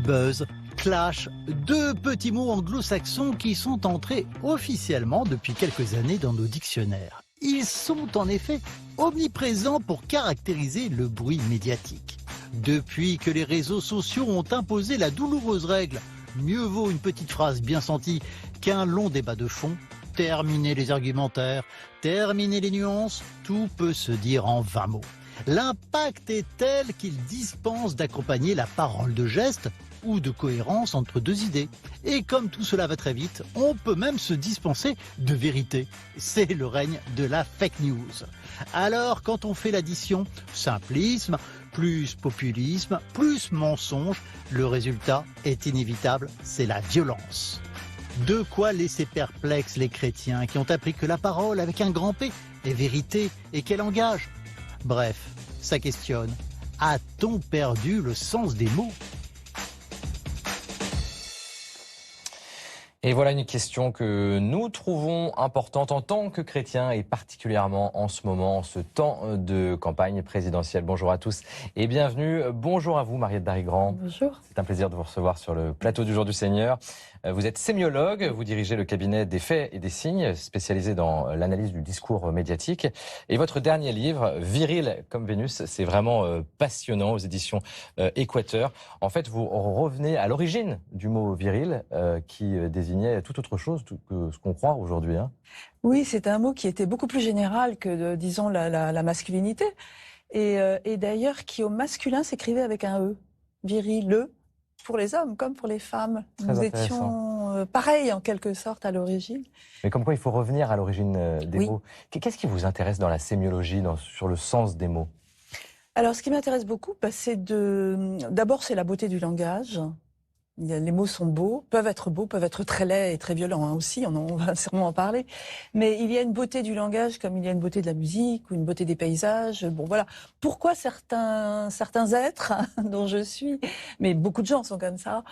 buzz, clash, deux petits mots anglo-saxons qui sont entrés officiellement depuis quelques années dans nos dictionnaires. Ils sont en effet omniprésents pour caractériser le bruit médiatique. Depuis que les réseaux sociaux ont imposé la douloureuse règle « mieux vaut une petite phrase bien sentie qu'un long débat de fond », terminer les argumentaires, terminer les nuances, tout peut se dire en 20 mots. L'impact est tel qu'il dispense d'accompagner la parole de gestes ou de cohérence entre deux idées. Et comme tout cela va très vite, on peut même se dispenser de vérité. C'est le règne de la fake news. Alors, quand on fait l'addition, simplisme, plus populisme, plus mensonge, le résultat est inévitable, c'est la violence. De quoi laisser perplexes les chrétiens qui ont appris que la parole avec un grand P est vérité et qu'elle engage. Bref, ça questionne. A-t-on perdu le sens des mots ? Et voilà une question que nous trouvons importante en tant que chrétiens et particulièrement en ce moment, en ce temps de campagne présidentielle. Bonjour à tous et bienvenue. Bonjour à vous, Mariette Darigrand. Bonjour. C'est un plaisir de vous recevoir sur le plateau du Jour du Seigneur. Vous êtes sémiologue, vous dirigez le cabinet des faits et des signes, spécialisé dans l'analyse du discours médiatique. Et votre dernier livre, Viril comme Vénus, c'est vraiment passionnant aux éditions Équateur. En fait, vous revenez à l'origine du mot viril qui désignait tout autre chose que ce qu'on croit aujourd'hui. Hein. Oui, c'est un mot qui était beaucoup plus général que, disons, la masculinité. Et d'ailleurs, qui au masculin s'écrivait avec un E. Viril, le. Pour les hommes comme pour les femmes. Nous étions pareils en quelque sorte à l'origine. Mais comme quoi il faut revenir à l'origine des mots. Qu'est-ce qui vous intéresse dans la sémiologie, sur le sens des mots ? Alors ce qui m'intéresse beaucoup, d'abord c'est la beauté du langage. Les mots sont beaux, peuvent être très laids et très violents aussi, on va sûrement en parler. Mais il y a une beauté du langage comme il y a une beauté de la musique ou une beauté des paysages. Bon voilà, pourquoi certains êtres dont je suis, mais beaucoup de gens sont comme ça,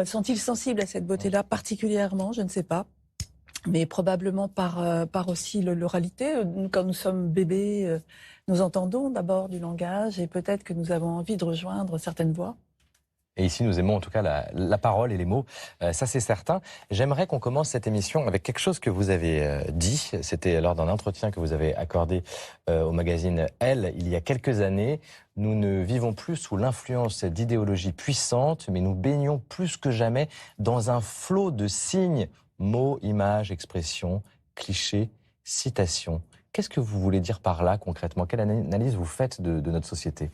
sont-ils sensibles à cette beauté-là particulièrement ? Je ne sais pas. Mais probablement par aussi l'oralité. Quand nous sommes bébés, nous entendons d'abord du langage et peut-être que nous avons envie de rejoindre certaines voix. Et ici, nous aimons en tout cas la parole et les mots, ça c'est certain. J'aimerais qu'on commence cette émission avec quelque chose que vous avez dit. C'était lors d'un entretien que vous avez accordé au magazine Elle, il y a quelques années. Nous ne vivons plus sous l'influence d'idéologies puissantes, mais nous baignons plus que jamais dans un flot de signes, mots, images, expressions, clichés, citations. Qu'est-ce que vous voulez dire par là concrètement ? Quelle analyse vous faites de notre société ?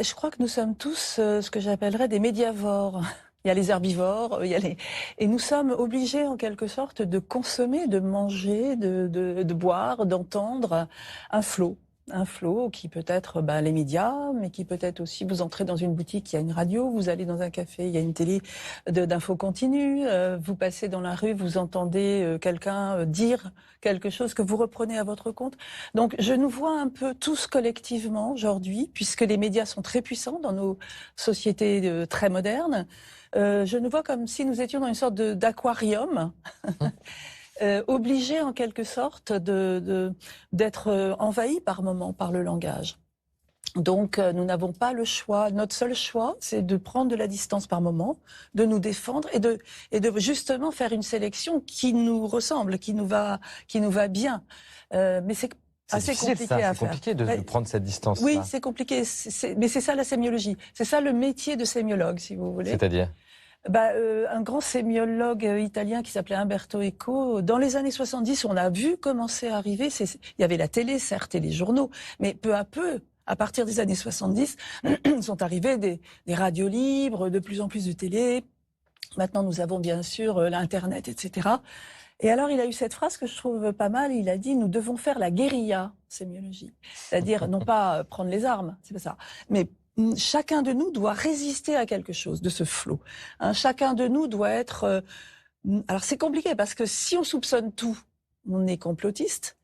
Je crois que nous sommes tous ce que j'appellerais des médiavores. Il y a les herbivores, et nous sommes obligés en quelque sorte de consommer, de manger, de boire, d'entendre un flot. Un flot qui peut être les médias, mais qui peut être aussi, vous entrez dans une boutique, il y a une radio, vous allez dans un café, il y a une télé d'infos continues, vous passez dans la rue, vous entendez quelqu'un dire quelque chose que vous reprenez à votre compte. Donc je nous vois un peu tous collectivement aujourd'hui, puisque les médias sont très puissants dans nos sociétés très modernes, je nous vois comme si nous étions dans une sorte d'aquarium. Obligés en quelque sorte d'être envahis par moments par le langage. Donc nous n'avons pas le choix. Notre seul choix, c'est de prendre de la distance par moment, de nous défendre et de justement faire une sélection qui nous ressemble, qui nous va bien. Mais c'est assez compliqué à faire. C'est compliqué de prendre cette distance. Oui, c'est compliqué. Mais c'est ça la sémiologie. C'est ça le métier de sémiologue, si vous voulez. C'est-à-dire ? Un grand sémiologue italien qui s'appelait Umberto Eco, dans les années 70, on a vu commencer à arriver, il y avait la télé, certes, et les journaux, mais peu à peu, à partir des années 70, sont arrivés des radios libres, de plus en plus de télé. Maintenant, nous avons bien sûr l'Internet, etc. Et alors, il a eu cette phrase que je trouve pas mal, il a dit « Nous devons faire la guérilla sémiologie ». C'est-à-dire, non pas prendre les armes, c'est pas ça, mais chacun de nous doit résister à quelque chose de ce flot. Chacun de nous doit être... alors c'est compliqué parce que si on soupçonne tout, on est complotiste.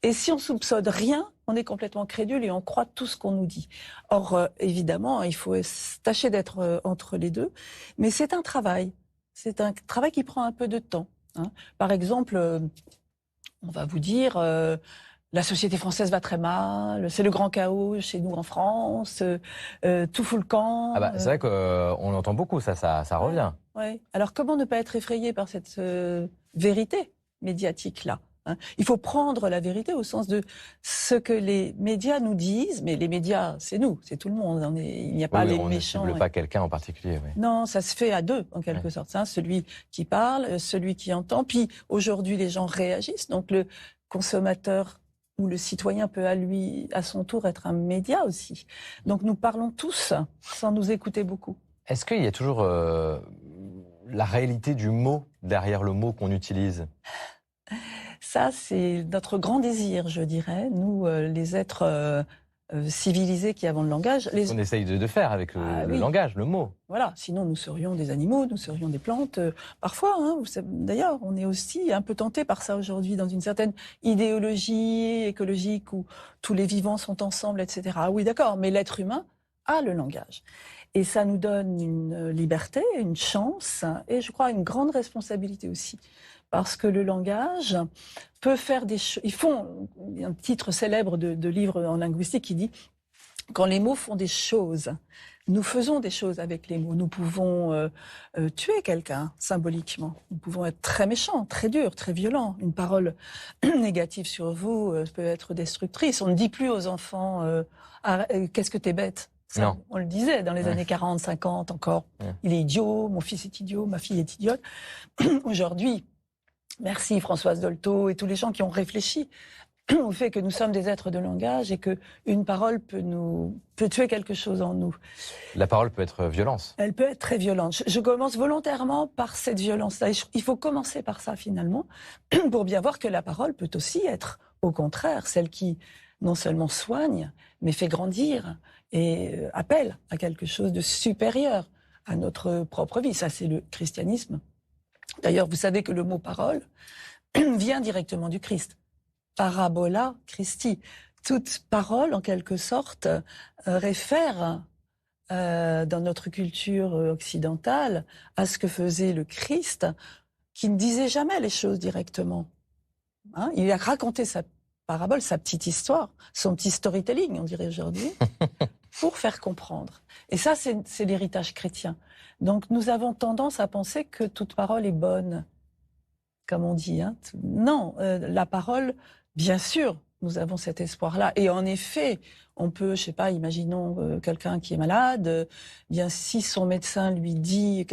Et si on soupçonne rien, on est complètement crédule et on croit tout ce qu'on nous dit. Or, évidemment, il faut tâcher d'être entre les deux. Mais c'est un travail. C'est un travail qui prend un peu de temps. Par exemple, on va vous dire... la société française va très mal, c'est le grand chaos chez nous en France, tout fout le camp. Ah bah, c'est vrai qu'on entend beaucoup ça revient. Ouais. Alors comment ne pas être effrayé par cette vérité médiatique-là, hein? Il faut prendre la vérité au sens de ce que les médias nous disent, mais les médias, c'est nous, c'est tout le monde. Il n'y a pas les méchants. On ne cible pas quelqu'un en particulier. Oui. Non, ça se fait à deux, en quelque sorte. Hein, celui qui parle, celui qui entend. Puis aujourd'hui, les gens réagissent. Donc le consommateur ou le citoyen peut à son tour être un média aussi. Donc nous parlons tous sans nous écouter beaucoup. Est-ce qu'il y a toujours la réalité du mot derrière le mot qu'on utilise? Ça, c'est notre grand désir, je dirais. Nous, les êtres civilisés qui avons le langage. On essaye de faire avec le langage, le mot. Voilà, sinon nous serions des animaux, nous serions des plantes. Parfois, hein, d'ailleurs, on est aussi un peu tenté par ça aujourd'hui, dans une certaine idéologie écologique où tous les vivants sont ensemble, etc. Ah oui, d'accord, mais l'être humain a le langage. Et ça nous donne une liberté, une chance, et je crois une grande responsabilité aussi. Parce que le langage peut faire des choses. Il y a un titre célèbre de livre en linguistique qui dit « Quand les mots font des choses, nous faisons des choses avec les mots. Nous pouvons tuer quelqu'un symboliquement. Nous pouvons être très méchants, très durs, très violents. Une parole négative sur vous peut être destructrice. On ne dit plus aux enfants qu'est-ce que t'es bête ?» Ça, on le disait dans les années 40, 50 encore. Il est idiot, mon fils est idiot, ma fille est idiote. Aujourd'hui, merci Françoise Dolto et tous les gens qui ont réfléchi au fait que nous sommes des êtres de langage et qu'une parole peut tuer quelque chose en nous. La parole peut être violence. Elle peut être très violente. Je commence volontairement par cette violence-là. Il faut commencer par ça finalement pour bien voir que la parole peut aussi être, au contraire, celle qui non seulement soigne, mais fait grandir et appelle à quelque chose de supérieur à notre propre vie. Ça, c'est le christianisme. D'ailleurs, vous savez que le mot parole vient directement du Christ. Parabola Christi. Toute parole, en quelque sorte, réfère dans notre culture occidentale à ce que faisait le Christ, qui ne disait jamais les choses directement. Hein, il a raconté sa parabole, sa petite histoire, son petit storytelling, on dirait aujourd'hui, pour faire comprendre. Et ça, c'est l'héritage chrétien. Donc nous avons tendance à penser que toute parole est bonne, comme on dit. Hein. Non, la parole, bien sûr, nous avons cet espoir-là. Et en effet, on peut, je sais pas, imaginons quelqu'un qui est malade, bien si son médecin lui dit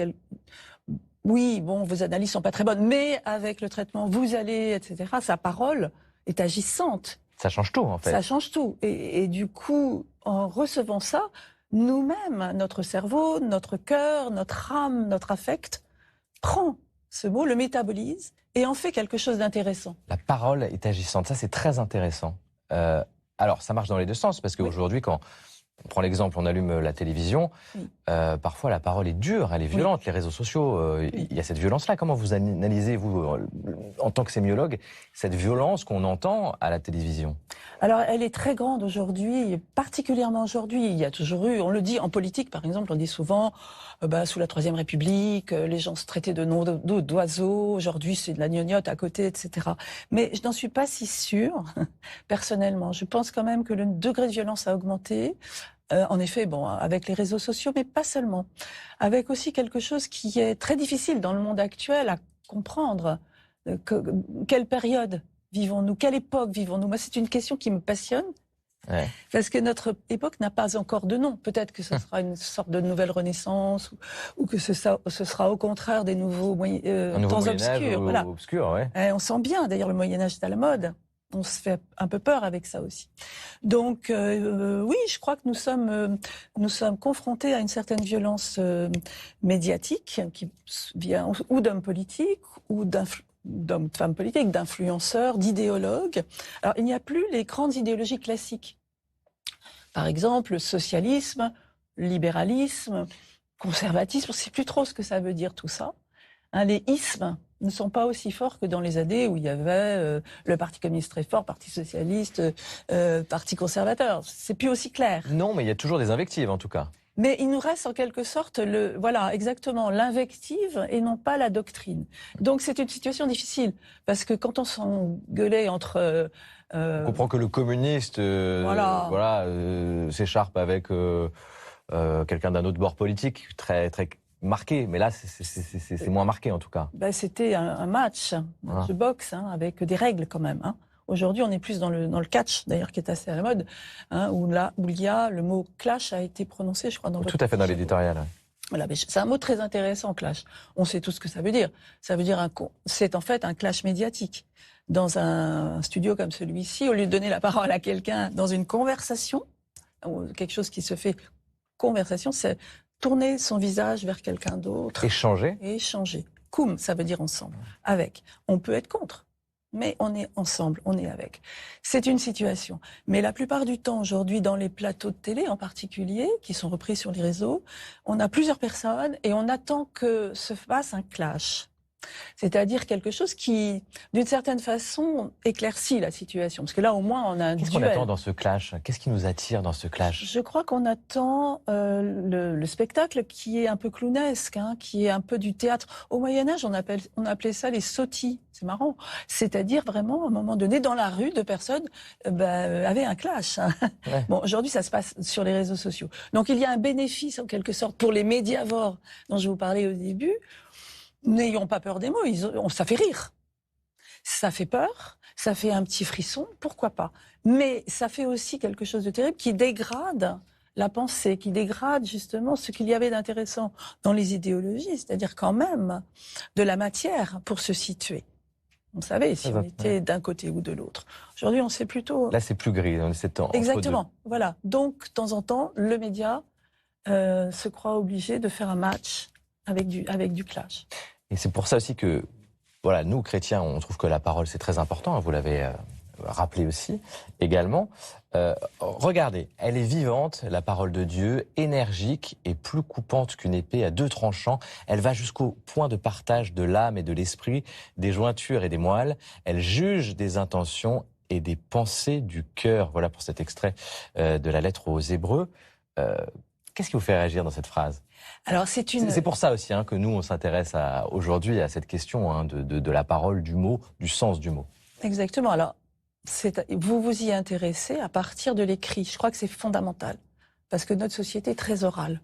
oui, bon, vos analyses sont pas très bonnes, mais avec le traitement, vous allez, etc. Sa parole est agissante. Ça change tout, en fait. Ça change tout. Et du coup, en recevant ça, nous-mêmes, notre cerveau, notre cœur, notre âme, notre affect, prend ce mot, le métabolise et en fait quelque chose d'intéressant. La parole est agissante, ça c'est très intéressant. Alors ça marche dans les deux sens, parce qu'aujourd'hui, quand on prend l'exemple, on allume la télévision, parfois la parole est dure, elle est violente, les réseaux sociaux, il y a cette violence-là. Comment vous analysez, vous, en tant que sémiologue, cette violence qu'on entend à la télévision? Alors, elle est très grande aujourd'hui, particulièrement aujourd'hui. Il y a toujours eu, on le dit en politique, par exemple, on dit souvent, sous la Troisième République, les gens se traitaient de noms d'oiseaux, aujourd'hui c'est de la gnognotte à côté, etc. Mais je n'en suis pas si sûre, personnellement. Je pense quand même que le degré de violence a augmenté. En effet, bon, avec les réseaux sociaux, mais pas seulement. Avec aussi quelque chose qui est très difficile dans le monde actuel à comprendre. Quelle période vivons-nous? Quelle époque vivons-nous? Moi, c'est une question qui me passionne. Ouais. Parce que notre époque n'a pas encore de nom. Peut-être que ce sera une sorte de nouvelle renaissance ou que ce sera au contraire des nouveaux temps obscurs. Voilà. Obscur, ouais. On sent bien, d'ailleurs, le Moyen-Âge est à la mode. On se fait un peu peur avec ça aussi. Donc, oui, je crois que nous sommes confrontés à une certaine violence médiatique qui vient ou d'hommes politiques ou d'hommes, de femmes politiques, d'influenceurs, d'idéologues. Alors, il n'y a plus les grandes idéologies classiques. Par exemple, le socialisme, le libéralisme, conservatisme, on ne sait plus trop ce que ça veut dire tout ça. Hein, les ismes ne sont pas aussi forts que dans les années où il y avait le Parti communiste très fort, Parti socialiste, Parti conservateur. C'est plus aussi clair. Non, mais il y a toujours des invectives en tout cas. Mais il nous reste en quelque sorte voilà, exactement, l'invective et non pas la doctrine. Donc c'est une situation difficile parce que quand on s'engueulait entre On comprend que le communiste s'écharpe avec quelqu'un d'un autre bord politique, très, très marqué. Mais là, c'est moins marqué en tout cas. Ben, c'était un match de boxe avec des règles quand même. Aujourd'hui, on est plus dans le catch, d'ailleurs, qui est assez à la mode, où il y a le mot clash a été prononcé, je crois, dans tout à fait dans l'éditorial. Voilà, c'est un mot très intéressant, clash. On sait tout ce que ça veut dire. Ça veut dire c'est en fait un clash médiatique. Dans un studio comme celui-ci, au lieu de donner la parole à quelqu'un dans une conversation, ou quelque chose qui se fait conversation, c'est tourner son visage vers quelqu'un d'autre. Échanger. Échanger. Cum, ça veut dire ensemble. Avec. On peut être contre, mais on est ensemble, on est avec. C'est une situation. Mais la plupart du temps, aujourd'hui, dans les plateaux de télé en particulier, qui sont repris sur les réseaux, on a plusieurs personnes et on attend que se fasse un clash. C'est-à-dire quelque chose qui, d'une certaine façon, éclaircit la situation. Parce que là, au moins, on a un duel. Qu'est-ce qu'on attend dans ce clash? Qu'est-ce qui nous attire dans ce clash? Je crois qu'on attend le spectacle qui est un peu clownesque, qui est un peu du théâtre. Au Moyen-Âge, on appelait ça les sottis. C'est marrant. C'est-à-dire vraiment, à un moment donné, dans la rue, deux personnes avaient un clash. Ouais. Bon, aujourd'hui, ça se passe sur les réseaux sociaux. Donc, il y a un bénéfice, en quelque sorte, pour les médiavores dont je vous parlais au début. N'ayons pas peur des mots, ça fait rire. Ça fait peur, ça fait un petit frisson, pourquoi pas. Mais ça fait aussi quelque chose de terrible qui dégrade la pensée, qui dégrade justement ce qu'il y avait d'intéressant dans les idéologies, c'est-à-dire quand même de la matière pour se situer. On savait si on était d'un côté ou de l'autre. Aujourd'hui, on sait plutôt... Là, c'est plus gris, on est entre Exactement, voilà. Donc, de temps en temps, le média se croit obligé de faire un match avec du clash. Et c'est pour ça aussi que, voilà, nous, chrétiens, on trouve que la parole, c'est très important, vous l'avez rappelé aussi, également. Regardez, elle est vivante, la parole de Dieu, énergique et plus coupante qu'une épée à deux tranchants. Elle va jusqu'au point de partage de l'âme et de l'esprit, des jointures et des moelles. Elle juge des intentions et des pensées du cœur. Voilà pour cet extrait de la lettre aux Hébreux. Qu'est-ce qui vous fait réagir dans cette phrase ? Alors c'est pour ça aussi que nous, on s'intéresse aujourd'hui à cette question de la parole, du mot, du sens du mot. Exactement. Alors, vous vous y intéressez à partir de l'écrit. Je crois que c'est fondamental. Parce que notre société est très orale.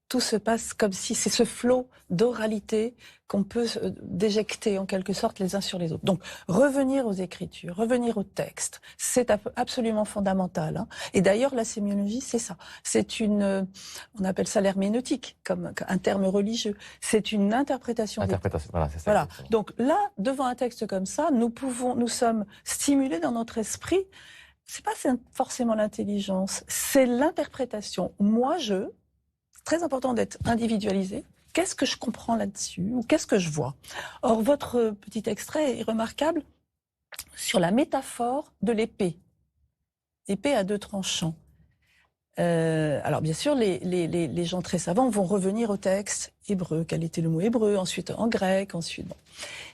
Tout se passe comme si c'est ce flot d'oralité qu'on peut déjecter en quelque sorte les uns sur les autres. Donc, revenir aux écritures, revenir au texte, c'est absolument fondamental. Et d'ailleurs, la sémiologie, c'est ça. On appelle ça l'herméneutique, comme un terme religieux. C'est une interprétation. Voilà, c'est ça. Voilà. Donc là, devant un texte comme ça, nous sommes stimulés dans notre esprit. C'est pas forcément l'intelligence, c'est l'interprétation. Très important d'être individualisé. Qu'est-ce que je comprends là-dessus ou qu'est-ce que je vois? Or, votre petit extrait est remarquable sur la métaphore de l'épée. Épée à deux tranchants. Alors, bien sûr, les gens très savants vont revenir au texte hébreu. Quel était le mot hébreu? Ensuite, en grec, ensuite... Bon.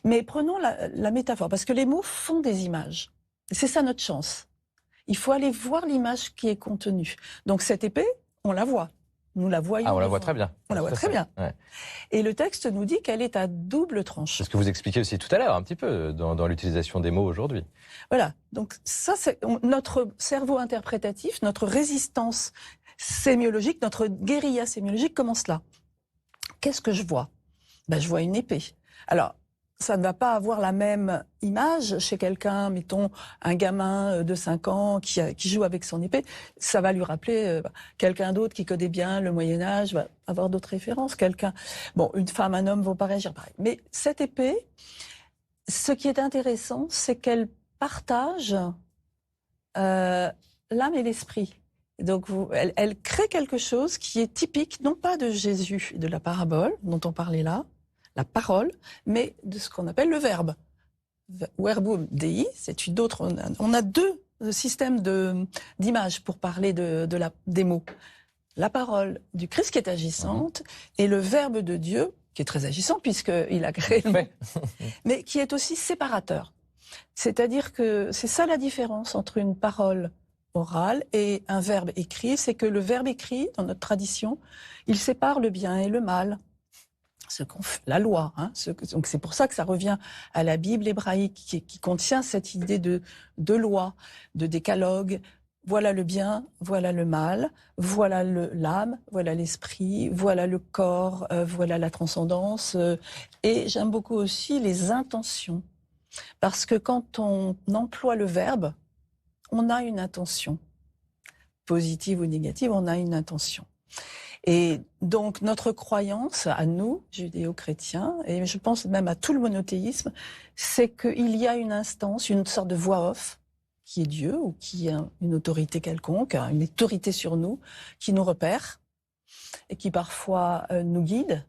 Mais prenons la métaphore, parce que les mots font des images. C'est ça notre chance. Il faut aller voir l'image qui est contenue. Donc, cette épée, on la voit. Nous la voyons. Ah, on la voit très bien. On la voit très bien. Ouais. Et le texte nous dit qu'elle est à double tranchant. C'est ce que vous expliquez aussi tout à l'heure, un petit peu, dans l'utilisation des mots aujourd'hui. Voilà. Donc ça, c'est notre cerveau interprétatif, notre résistance sémiologique, notre guérilla sémiologique commence là. Qu'est-ce que je vois? Je vois une épée. Alors, ça ne va pas avoir la même image chez quelqu'un, mettons un gamin de 5 ans qui joue avec son épée. Ça va lui rappeler quelqu'un d'autre qui connaît bien le Moyen-Âge, va avoir d'autres références. Une femme, un homme vont pas réagir pareil. Mais cette épée, ce qui est intéressant, c'est qu'elle partage l'âme et l'esprit. Donc, elle crée quelque chose qui est typique, non pas de Jésus et de la parabole dont on parlait là, la parole, mais de ce qu'on appelle le verbe. Verbum Dei, c'est une autre. On a deux systèmes d'images pour parler des mots. La parole du Christ qui est agissante et le verbe de Dieu qui est très agissant puisqu'il a créé le monde, mais qui est aussi séparateur. C'est-à-dire que c'est ça la différence entre une parole orale et un verbe écrit, c'est que le verbe écrit, dans notre tradition, il sépare le bien et le mal. la loi. Hein, donc c'est pour ça que ça revient à la Bible hébraïque qui contient cette idée de loi, de décalogue. Voilà le bien, voilà le mal, voilà l'âme, voilà l'esprit, voilà le corps, voilà la transcendance. Et j'aime beaucoup aussi les intentions. Parce que quand on emploie le verbe, on a une intention. Positive ou négative, on a une intention. Et donc notre croyance, à nous, judéo-chrétiens, et je pense même à tout le monothéisme, c'est qu'il y a une instance, une sorte de voix off, qui est Dieu ou qui est une autorité quelconque, une autorité sur nous, qui nous repère et qui parfois nous guide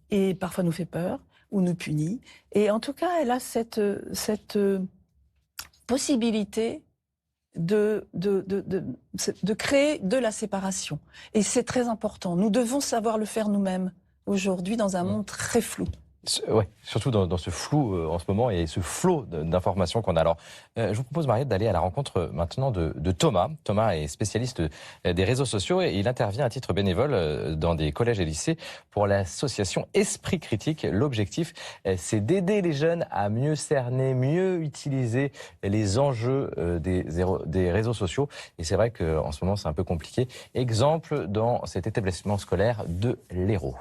et parfois nous fait peur ou nous punit. Et en tout cas, elle a cette possibilité de créer de la séparation. Et c'est très important. Nous devons savoir le faire nous-mêmes aujourd'hui dans un monde très flou. Ouais, surtout dans ce flou en ce moment et ce flot d'informations qu'on a. Alors, je vous propose, Mariette, d'aller à la rencontre maintenant de Thomas. Thomas est spécialiste des réseaux sociaux et il intervient à titre bénévole dans des collèges et lycées pour l'association Esprit Critique. L'objectif, c'est d'aider les jeunes à mieux cerner, mieux utiliser les enjeux des réseaux sociaux. Et c'est vrai qu'en ce moment, c'est un peu compliqué. Exemple dans cet établissement scolaire de l'Hérault.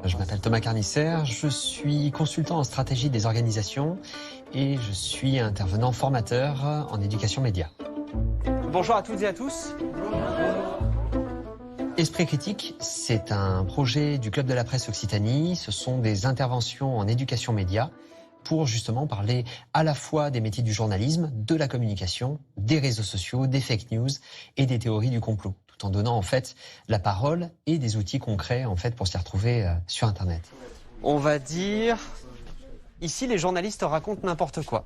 Je m'appelle Thomas Carnisser, je suis consultant en stratégie des organisations et je suis intervenant formateur en éducation média. Bonjour à toutes et à tous. Esprit Critique, c'est un projet du Club de la Presse Occitanie. Ce sont des interventions en éducation média pour justement parler à la fois des métiers du journalisme, de la communication, des réseaux sociaux, des fake news et des théories du complot, tout en donnant en fait la parole et des outils concrets en fait pour s'y retrouver sur Internet. On va dire, ici les journalistes racontent n'importe quoi,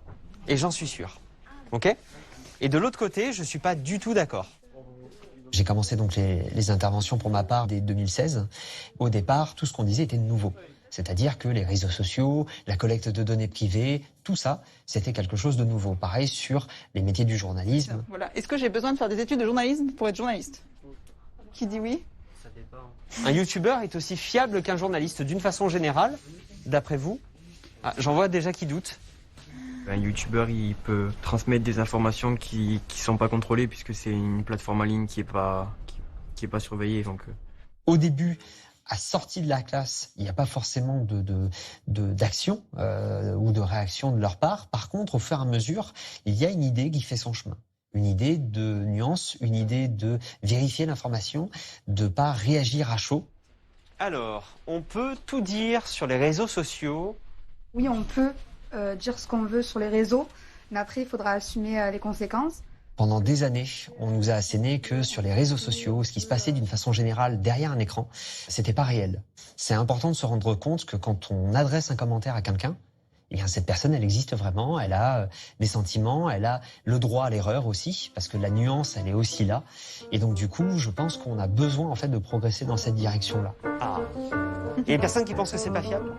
et j'en suis sûr, ok ? Et de l'autre côté, je suis pas du tout d'accord. J'ai commencé donc les interventions pour ma part dès 2016. Au départ, tout ce qu'on disait était nouveau. C'est-à-dire que les réseaux sociaux, la collecte de données privées, tout ça, c'était quelque chose de nouveau. Pareil sur les métiers du journalisme. Voilà. Est-ce que j'ai besoin de faire des études de journalisme pour être journaliste ? Qui dit oui ? Ça dépend. Un youtubeur est aussi fiable qu'un journaliste, d'une façon générale, d'après vous ? J'en vois déjà qui doutent. Un youtubeur, il peut transmettre des informations qui sont pas contrôlées puisque c'est une plateforme en ligne qui est pas surveillée. Donc. Au début, à sortie de la classe, il n'y a pas forcément d'action ou de réaction de leur part. Par contre, au fur et à mesure, il y a une idée qui fait son chemin. Une idée de nuance, une idée de vérifier l'information, de pas réagir à chaud. Alors, on peut tout dire sur les réseaux sociaux. Oui, on peut dire ce qu'on veut sur les réseaux, mais après, il faudra assumer les conséquences. Pendant des années, on nous a asséné que sur les réseaux sociaux, ce qui se passait d'une façon générale derrière un écran, c'était pas réel. C'est important de se rendre compte que quand on adresse un commentaire à quelqu'un, eh bien cette personne, elle existe vraiment, elle a des sentiments, elle a le droit à l'erreur aussi, parce que la nuance, elle est aussi là. Et donc du coup, je pense qu'on a besoin en fait de progresser dans cette direction-là. Ah. Et les personnes qui pensent que c'est pas fiable ?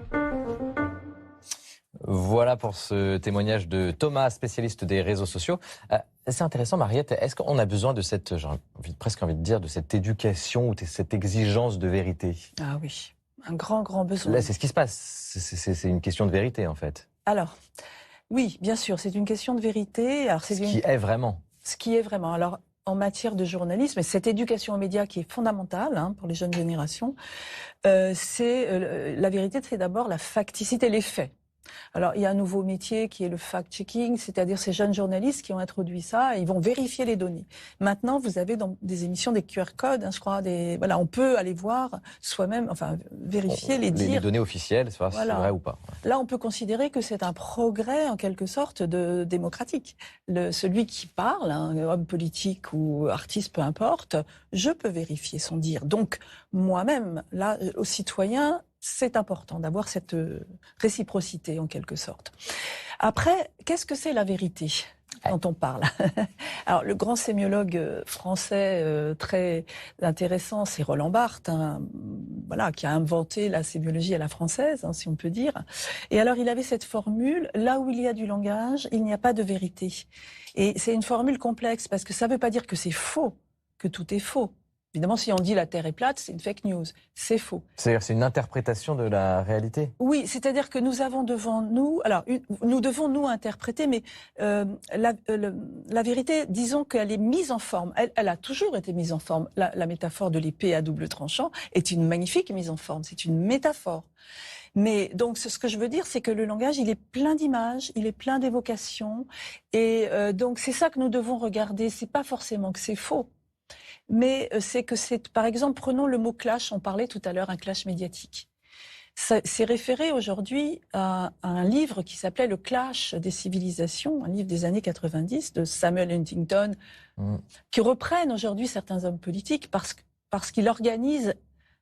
Voilà pour ce témoignage de Thomas, spécialiste des réseaux sociaux. C'est intéressant, Mariette. Est-ce qu'on a besoin de cette, presque envie de dire, de cette éducation ou de cette exigence de vérité ? Ah oui, un grand besoin. Là, c'est ce qui se passe. C'est une question de vérité, en fait. Alors, oui, bien sûr, c'est une question de vérité. Alors, Ce qui est vraiment. Ce qui est vraiment. Alors, en matière de journalisme, et cette éducation aux médias qui est fondamentale pour les jeunes générations, la vérité, c'est d'abord la facticité, les faits. Alors, il y a un nouveau métier qui est le fact-checking, c'est-à-dire ces jeunes journalistes qui ont introduit ça, et ils vont vérifier les données. Maintenant, vous avez dans des émissions des QR codes, je crois, voilà, on peut aller voir soi-même, enfin, vérifier, les données officielles, savoir si c'est vrai ou pas. Là, on peut considérer que c'est un progrès, en quelque sorte, démocratique. Celui qui parle, homme politique ou artiste, peu importe, je peux vérifier son dire. Donc, moi-même, là, aux citoyens, c'est important d'avoir cette réciprocité en quelque sorte. Après, qu'est-ce que c'est la vérité dont on parle? Alors, le grand sémiologue français très intéressant, c'est Roland Barthes, hein, voilà, qui a inventé la sémiologie à la française, hein, si on peut dire. Et alors, il avait cette formule, là où il y a du langage, il n'y a pas de vérité. Et c'est une formule complexe, parce que ça ne veut pas dire que c'est faux, que tout est faux. Évidemment, si on dit la Terre est plate, c'est une fake news. C'est faux. C'est-à-dire c'est une interprétation de la réalité? Oui, c'est-à-dire que nous avons devant nous... Alors, nous devons nous interpréter, mais la vérité, disons qu'elle est mise en forme. Elle a toujours été mise en forme. La métaphore de l'épée à double tranchant est une magnifique mise en forme. C'est une métaphore. Mais donc, ce que je veux dire, c'est que le langage, il est plein d'images, il est plein d'évocations. Et donc, c'est ça que nous devons regarder. C'est pas forcément que c'est faux. Mais c'est que c'est, par exemple, prenons le mot clash, on parlait tout à l'heure, un clash médiatique. C'est référé aujourd'hui à un livre qui s'appelait Le clash des civilisations, un livre des années 90 de Samuel Huntington, qui reprennent aujourd'hui certains hommes politiques parce qu'il organise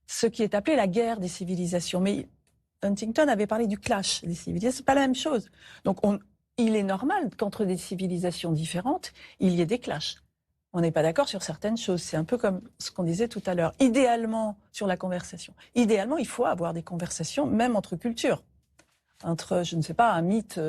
ce qui est appelé la guerre des civilisations. Mais Huntington avait parlé du clash des civilisations, c'est pas la même chose. Donc il est normal qu'entre des civilisations différentes, il y ait des clashs. On n'est pas d'accord sur certaines choses. C'est un peu comme ce qu'on disait tout à l'heure. Idéalement, sur la conversation. Idéalement, il faut avoir des conversations, même entre cultures. Entre, je ne sais pas, un mythe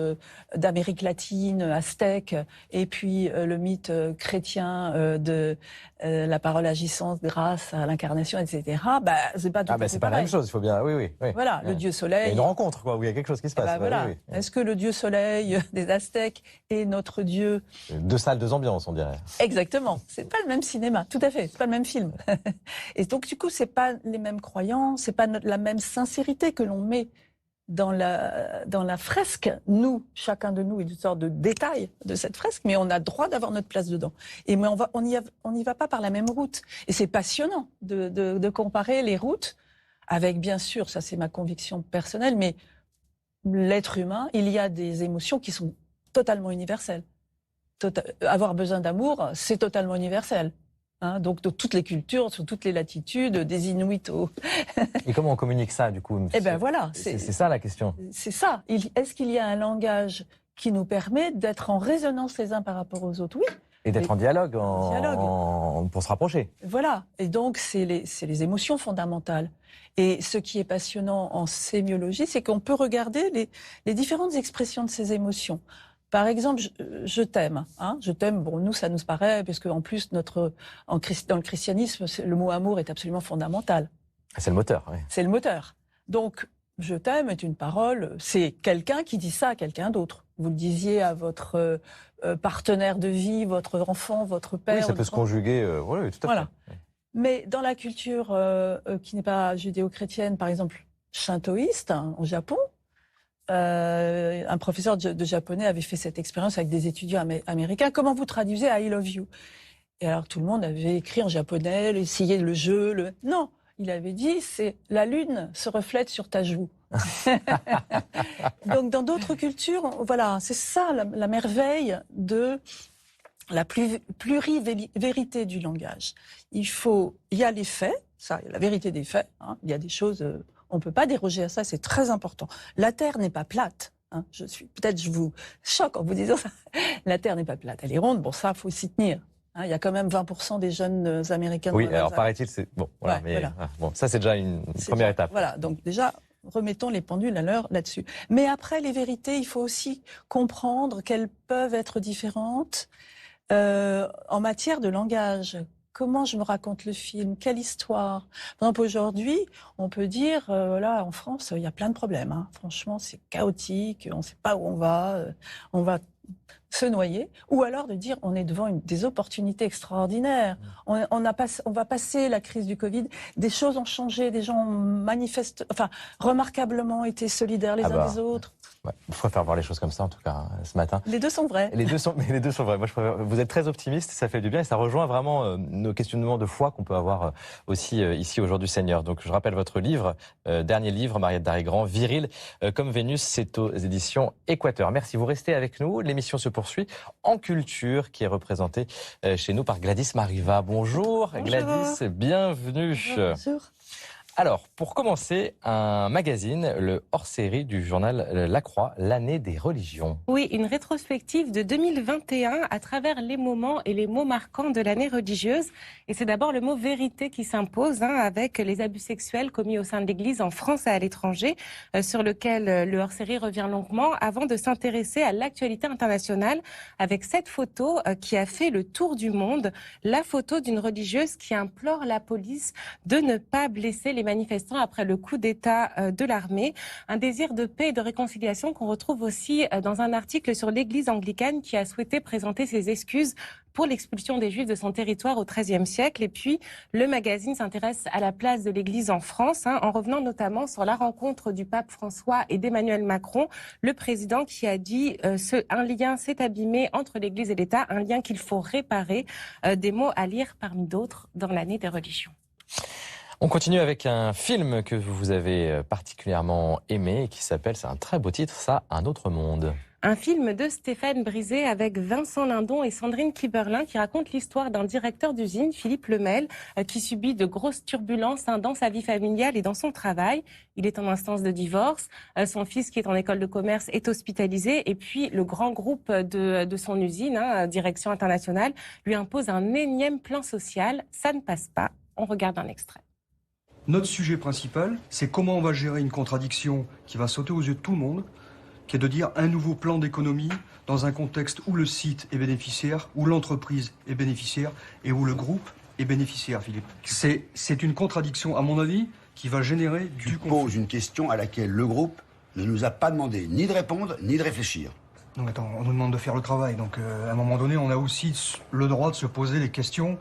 d'Amérique latine, aztèque, et puis le mythe chrétien de la parole agissante grâce à l'incarnation, etc. Bah, c'est pas tout à fait c'est pas la pareil. même chose, il faut bien... Oui. Voilà, le dieu soleil... Il y a une rencontre, quoi, où il y a quelque chose qui se passe. Ben voilà. Oui. Est-ce que le dieu soleil des Aztèques est notre dieu? Deux salles, deux ambiances, on dirait. Exactement. C'est pas le même cinéma, tout à fait. C'est pas le même film. Et donc, du coup, c'est pas les mêmes croyances, c'est pas la même sincérité que l'on met dans la fresque. Nous, chacun de nous est une sorte de détail de cette fresque, mais on a droit d'avoir notre place dedans. Et mais on n'y va pas par la même route. Et c'est passionnant de comparer les routes avec, bien sûr, ça c'est ma conviction personnelle, mais l'être humain, il y a des émotions qui sont totalement universelles. Avoir besoin d'amour, c'est totalement universel. Hein, donc de toutes les cultures, sur toutes les latitudes, des Inuits au... Et comment on communique ça, du coup? Eh bien voilà. C'est ça la question. C'est ça. Est-ce qu'il y a un langage qui nous permet d'être en résonance les uns par rapport aux autres? Oui. Et d'être en dialogue, pour se rapprocher. Voilà. Et donc, c'est les émotions fondamentales. Et ce qui est passionnant en sémiologie, c'est qu'on peut regarder les différentes expressions de ces émotions. Par exemple, je t'aime. Hein, je t'aime, bon, nous, ça nous paraît, parce qu'en plus, dans le christianisme, le mot amour est absolument fondamental. C'est le moteur, oui. C'est le moteur. Donc, je t'aime est une parole, c'est quelqu'un qui dit ça à quelqu'un d'autre. Vous le disiez à votre partenaire de vie, votre enfant, votre père. Oui, ça peut se conjuguer, oui, tout à voilà. fait. Mais dans la culture qui n'est pas judéo-chrétienne, par exemple shintoïste, hein, au Japon, un professeur de japonais avait fait cette expérience avec des étudiants américains. Comment vous traduisez I love you? Et alors tout le monde avait écrit en japonais, essayé le jeu. Non, il avait dit c'est la lune se reflète sur ta joue. Donc dans d'autres cultures, voilà, c'est ça la merveille de la plurivérité du langage. Il y a les faits, ça, il y a la vérité des faits. Hein, il y a des choses, on ne peut pas déroger à ça, c'est très important. La Terre n'est pas plate. Hein, peut-être je vous choque en vous disant ça. La Terre n'est pas plate, elle est ronde. Bon, ça, faut s'y tenir. Hein, il y a quand même 20% des jeunes Américains. Oui, alors paraît-il, c'est bon. Voilà, ouais, mais voilà. Bon, ça c'est déjà une première étape. Voilà, donc déjà. Remettons les pendules à l'heure là-dessus. Mais après, les vérités, il faut aussi comprendre qu'elles peuvent être différentes en matière de langage. Comment je me raconte le film? Quelle histoire? Par exemple, aujourd'hui, on peut dire, là, en France, il y a plein de problèmes. Hein. Franchement, c'est chaotique, on ne sait pas où on va se noyer, ou alors de dire on est devant des opportunités extraordinaires. On va passer la crise du Covid, des choses ont changé, des gens manifestent, enfin remarquablement été solidaires les uns des autres. Ouais, il faut faire voir les choses comme ça en tout cas ce matin. Les deux sont vrais. Les deux sont vrais. Moi, vous êtes très optimiste, ça fait du bien et ça rejoint vraiment nos questionnements de foi qu'on peut avoir aussi ici aujourd'hui, Seigneur. Donc, je rappelle votre livre, dernier livre, Mariette Darigrand, Viril comme Vénus, c'est aux éditions Équateur. Merci, vous restez avec nous. L'émission se poursuit en culture, qui est représentée chez nous par Gladys Mariva. Bonjour. Gladys, bienvenue. Bonjour. Alors, pour commencer, un magazine, le hors-série du journal La Croix, l'année des religions. Oui, une rétrospective de 2021 à travers les moments et les mots marquants de l'année religieuse. Et c'est d'abord le mot vérité qui s'impose, avec les abus sexuels commis au sein de l'Église en France et à l'étranger, sur lequel le hors-série revient longuement, avant de s'intéresser à l'actualité internationale avec cette photo qui a fait le tour du monde, la photo d'une religieuse qui implore la police de ne pas blesser les manifestants après le coup d'État de l'armée. Un désir de paix et de réconciliation qu'on retrouve aussi dans un article sur l'Église anglicane qui a souhaité présenter ses excuses pour l'expulsion des Juifs de son territoire au XIIIe siècle. Et puis, le magazine s'intéresse à la place de l'Église en France, en revenant notamment sur la rencontre du pape François et d'Emmanuel Macron, le président qui a dit un lien s'est abîmé entre l'Église et l'État, un lien qu'il faut réparer. Des mots à lire parmi d'autres dans l'année des religions. On continue avec un film que vous avez particulièrement aimé et qui s'appelle, c'est un très beau titre, ça, Un autre monde. Un film de Stéphane Brisé avec Vincent Lindon et Sandrine Kiberlin qui raconte l'histoire d'un directeur d'usine, Philippe Lemel, qui subit de grosses turbulences dans sa vie familiale et dans son travail. Il est en instance de divorce. Son fils, qui est en école de commerce, est hospitalisé. Et puis, le grand groupe de son usine, Direction Internationale, lui impose un énième plan social. Ça ne passe pas. On regarde un extrait. Notre sujet principal, c'est comment on va gérer une contradiction qui va sauter aux yeux de tout le monde, qui est de dire un nouveau plan d'économie dans un contexte où le site est bénéficiaire, où l'entreprise est bénéficiaire et où le groupe est bénéficiaire, Philippe. C'est une contradiction, à mon avis, qui va générer du conflit. Tu poses une question à laquelle le groupe ne nous a pas demandé ni de répondre, ni de réfléchir. Non, attends, on nous demande de faire le travail, donc à un moment donné, on a aussi le droit de se poser des questions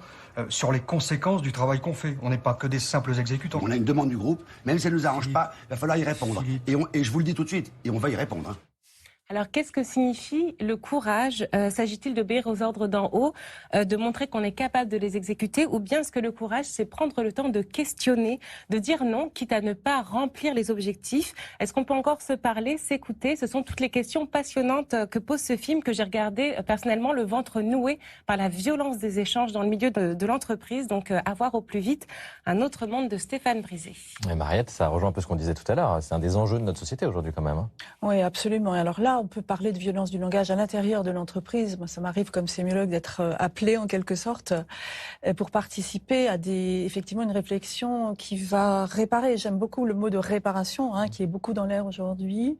sur les conséquences du travail qu'on fait. On n'est pas que des simples exécutants. On a une demande du groupe, même si elle ne nous arrange pas, il va falloir y répondre. Et je vous le dis tout de suite, et on va y répondre. Alors, qu'est-ce que signifie le courage? S'agit-il d'obéir aux ordres d'en haut, de montrer qu'on est capable de les exécuter, ou bien est-ce que le courage, c'est prendre le temps de questionner, de dire non, quitte à ne pas remplir les objectifs? Est-ce qu'on peut encore se parler, s'écouter? Ce sont toutes les questions passionnantes que pose ce film, que j'ai regardé personnellement, le ventre noué par la violence des échanges dans le milieu de l'entreprise. Donc, à voir au plus vite. Un autre monde de Stéphane Brisé. Et Mariette, ça rejoint un peu ce qu'on disait tout à l'heure. C'est un des enjeux de notre société aujourd'hui quand même. Oui, absolument. Alors là, on peut parler de violence du langage à l'intérieur de l'entreprise. Moi, ça m'arrive comme sémiologue d'être appelée en quelque sorte pour participer à effectivement une réflexion qui va réparer. J'aime beaucoup le mot de réparation, qui est beaucoup dans l'air aujourd'hui.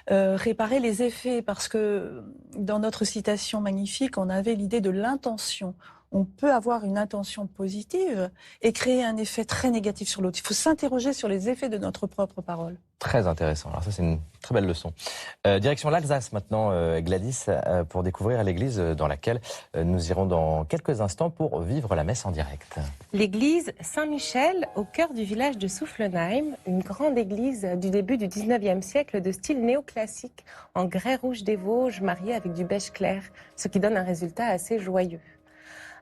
Réparer les effets, parce que dans notre citation magnifique, on avait l'idée de l'intention. On peut avoir une intention positive et créer un effet très négatif sur l'autre. Il faut s'interroger sur les effets de notre propre parole. Très intéressant. Alors ça, c'est une très belle leçon. Direction l'Alsace maintenant, Gladys, pour découvrir l'église dans laquelle nous irons dans quelques instants pour vivre la messe en direct. L'église Saint-Michel, au cœur du village de Soufflenheim, une grande église du début du 19e siècle de style néoclassique, en grès rouge des Vosges, mariée avec du beige clair, ce qui donne un résultat assez joyeux.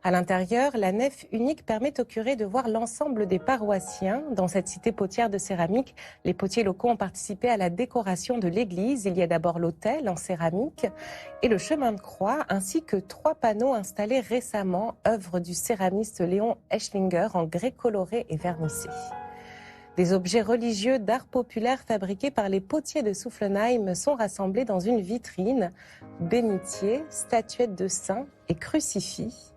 À l'intérieur, la nef unique permet au curé de voir l'ensemble des paroissiens. Dans cette cité potière de céramique, les potiers locaux ont participé à la décoration de l'église. Il y a d'abord l'autel en céramique et le chemin de croix, ainsi que 3 panneaux installés récemment, œuvre du céramiste Léon Eschlinger en grès coloré et vernissé. Des objets religieux d'art populaire fabriqués par les potiers de Soufflenheim sont rassemblés dans une vitrine. Bénitiers, statuettes de saints et crucifix.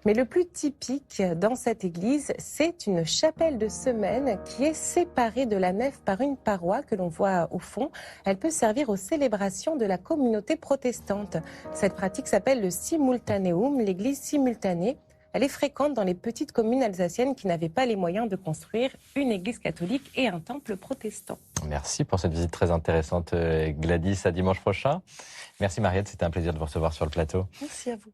Mais le plus typique dans cette église, c'est une chapelle de semaine qui est séparée de la nef par une paroi que l'on voit au fond. Elle peut servir aux célébrations de la communauté protestante. Cette pratique s'appelle le simultaneum, l'église simultanée. Elle est fréquente dans les petites communes alsaciennes qui n'avaient pas les moyens de construire une église catholique et un temple protestant. Merci pour cette visite très intéressante, Gladys. À dimanche prochain. Merci Mariette, c'était un plaisir de vous recevoir sur le plateau. Merci à vous.